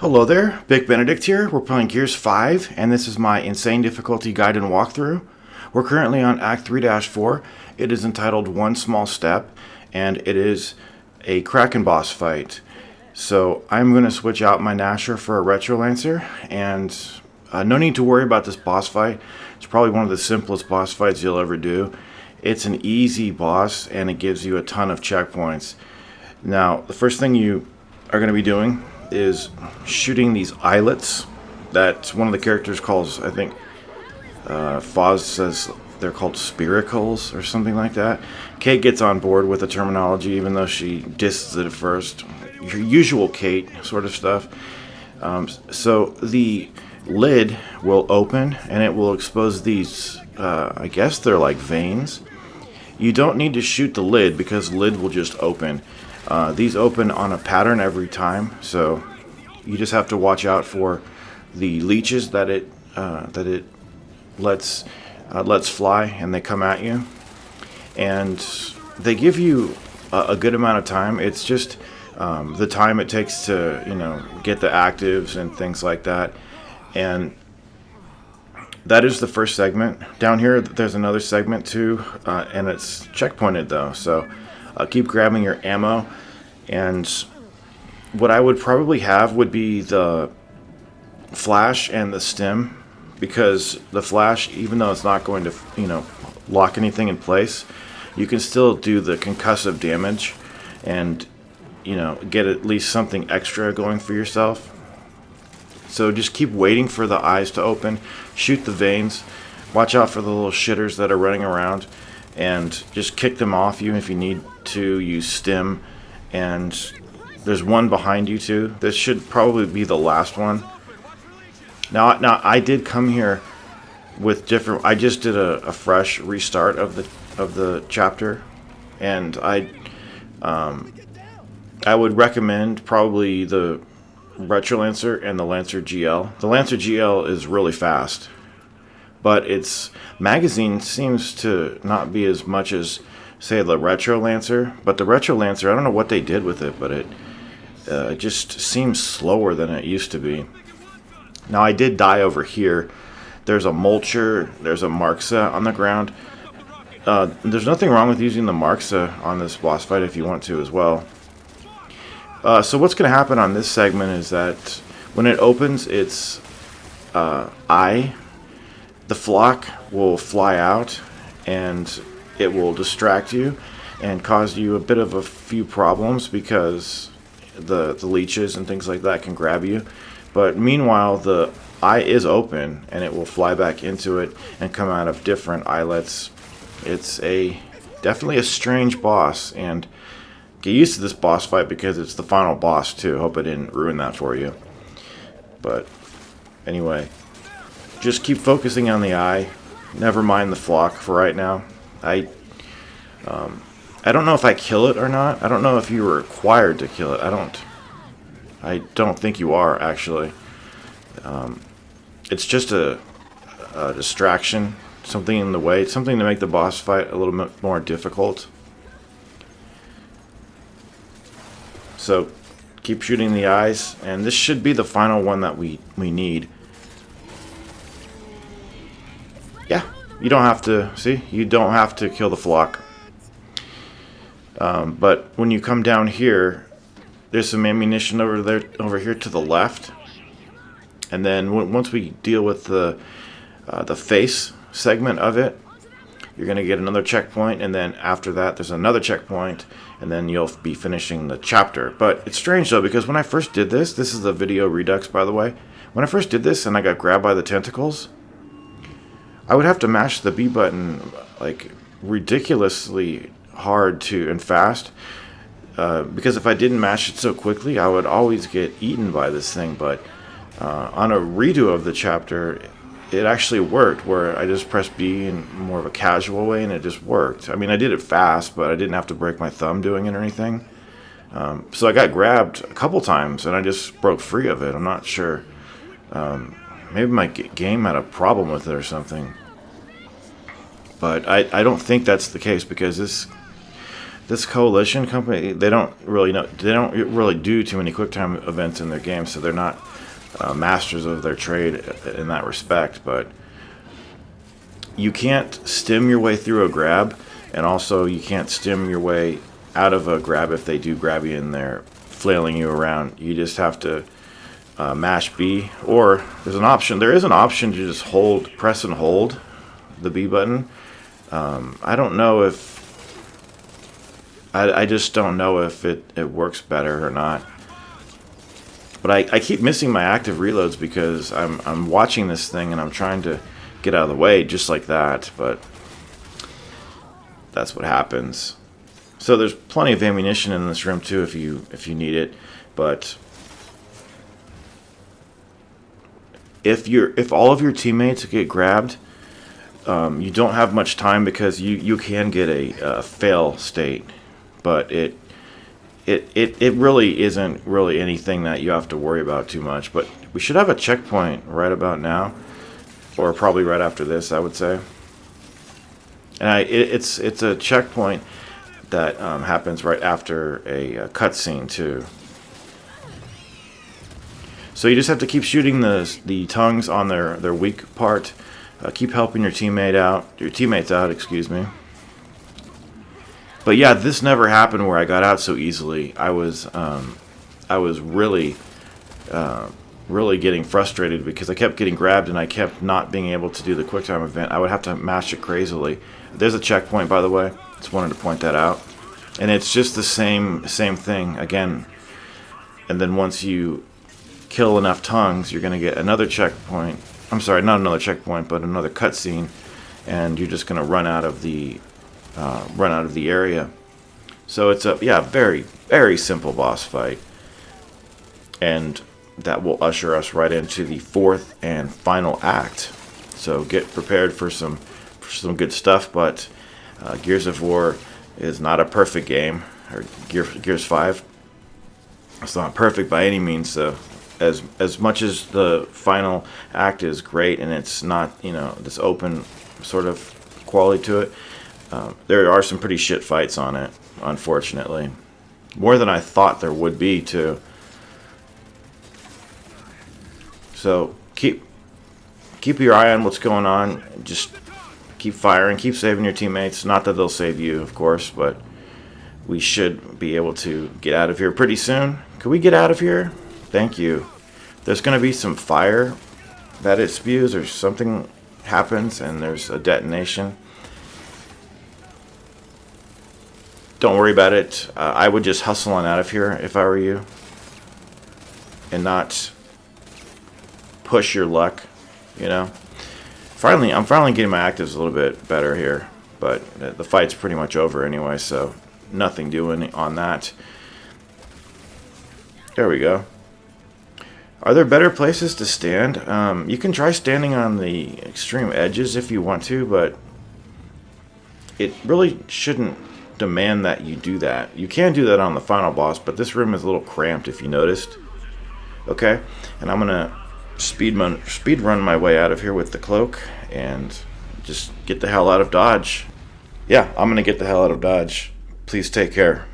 Hello there, Big Benedict here. We're playing Gears 5, and this is my Insane Difficulty Guide and Walkthrough. We're currently on Act 3-4. It is entitled One Small Step, and it is a Kraken boss fight. So I'm going to switch out my Nasher for a Retro Lancer, and no need to worry about this boss fight. It's probably one of the simplest boss fights you'll ever do. It's an easy boss, and it gives you a ton of checkpoints. Now, the first thing you are going to be doing is shooting these eyelets that one of the characters calls, I think, Foz says they're called spiracles or something like that. Kate gets on board with the terminology, even though she disses it at first. Your usual Kate sort of stuff. So the lid will open and it will expose these, I guess they're like veins. You don't need to shoot the lid because the lid will just open. These open on a pattern every time, so you just have to watch out for the leeches that it lets fly, and they come at you. And they give you a good amount of time. It's just the time it takes to get the actives and things like that. And that is the first segment. Down here, there's another segment too, and it's checkpointed though. So keep grabbing your ammo. And what I would probably have would be the flash and the stim, because the flash, even though it's not going to lock anything in place, you can still do the concussive damage and get at least something extra going for yourself. So just keep waiting for the eyes to open, shoot the veins, watch out for the little shitters that are running around, and just kick them off you if you need to use stim. And there's one behind you too. This should probably be the last one. Now I did come here with different. I just did a fresh restart of the chapter, and I would recommend probably the Retro Lancer and the Lancer GL. The Lancer GL is really fast, but its magazine seems to not be as much as, say, the Retro Lancer. But the Retro Lancer, I don't know what they did with it, but it just seems slower than it used to be. Now, I did die over here. There's a Mulcher, there's a Marxa on the ground. There's nothing wrong with using the Marxa on this boss fight if you want to as well. So what's going to happen on this segment is that when it opens its eye, the flock will fly out, and it will distract you and cause you a bit of a few problems because the leeches and things like that can grab you. But meanwhile, the eye is open and it will fly back into it and come out of different eyelets. It's definitely a strange boss, and get used to this boss fight because it's the final boss too. Hope I didn't ruin that for you. But anyway, just keep focusing on the eye. Never mind the flock for right now. I don't know if I kill it or not. I don't know if you were required to kill it. I don't think you are, actually. It's just a distraction, something in the way, something to make the boss fight a little bit more difficult. So keep shooting the eyes, and this should be the final one that we need. Yeah, you don't have to, see? You don't have to kill the flock. But when you come down here, there's some ammunition over here to the left. And then once we deal with the face segment of it, you're going to get another checkpoint, and then after that there's another checkpoint, and then you'll be finishing the chapter. But it's strange though, because when I first did this is a video redux, by the way. When I first did this and I got grabbed by the tentacles, I would have to mash the B button like ridiculously hard and fast, because if I didn't mash it so quickly, I would always get eaten by this thing. But on a redo of the chapter, it actually worked, where I just pressed B in more of a casual way, and it just worked. I mean, I did it fast, but I didn't have to break my thumb doing it or anything. So I got grabbed a couple times, and I just broke free of it. I'm not sure. Maybe my game had a problem with it or something. But I don't think that's the case, because this coalition company, they don't really do too many quick time events in their game, so they're not masters of their trade in that respect. But you can't stim your way through a grab, and also you can't stim your way out of a grab if they do grab you and they're flailing you around. You just have to mash B, or there is an option to just press and hold the B button. I don't know if I just don't know if it works better or not. But I keep missing my active reloads because I'm watching this thing and I'm trying to get out of the way just like that, but that's what happens. So there's plenty of ammunition in this room too if you need it, but if all of your teammates get grabbed, you don't have much time because you can get a fail state, but it really isn't really anything that you have to worry about too much. But we should have a checkpoint right about now, or probably right after this, I would say. And it's a checkpoint that happens right after a cutscene too. So you just have to keep shooting the tongues on their weak part. Keep helping your teammates out. Excuse me. But yeah, this never happened where I got out so easily. I was really getting frustrated because I kept getting grabbed and I kept not being able to do the QuickTime event. I would have to mash it crazily. There's a checkpoint, by the way. Just wanted to point that out. And it's just the same thing again. And then once you kill enough tongues, you're going to get another checkpoint. I'm sorry, not another checkpoint, but another cutscene, and you're just going to run out of the area. So it's a very, very simple boss fight, and that will usher us right into the fourth and final act. So get prepared for some good stuff. But Gears of War is not a perfect game, or Gears 5. It's not perfect by any means, though. As much as the final act is great and it's not, this open sort of quality to it, there are some pretty shit fights on it, unfortunately. More than I thought there would be, too. So keep your eye on what's going on. Just keep firing, keep saving your teammates. Not that they'll save you, of course, but we should be able to get out of here pretty soon. Can we get out of here? Thank you. There's going to be some fire that it spews or something happens and there's a detonation. Don't worry about it. I would just hustle on out of here if I were you and not push your luck, I'm finally getting my actives a little bit better here, but the fight's pretty much over anyway, so nothing doing on that. There we go. Are there better places to stand? You can try standing on the extreme edges if you want to, but it really shouldn't demand that you do that. You can do that on the final boss, but this room is a little cramped if you noticed. Okay, and I'm gonna speed run my way out of here with the cloak and just get the hell out of Dodge. Yeah, I'm gonna get the hell out of Dodge. Please take care.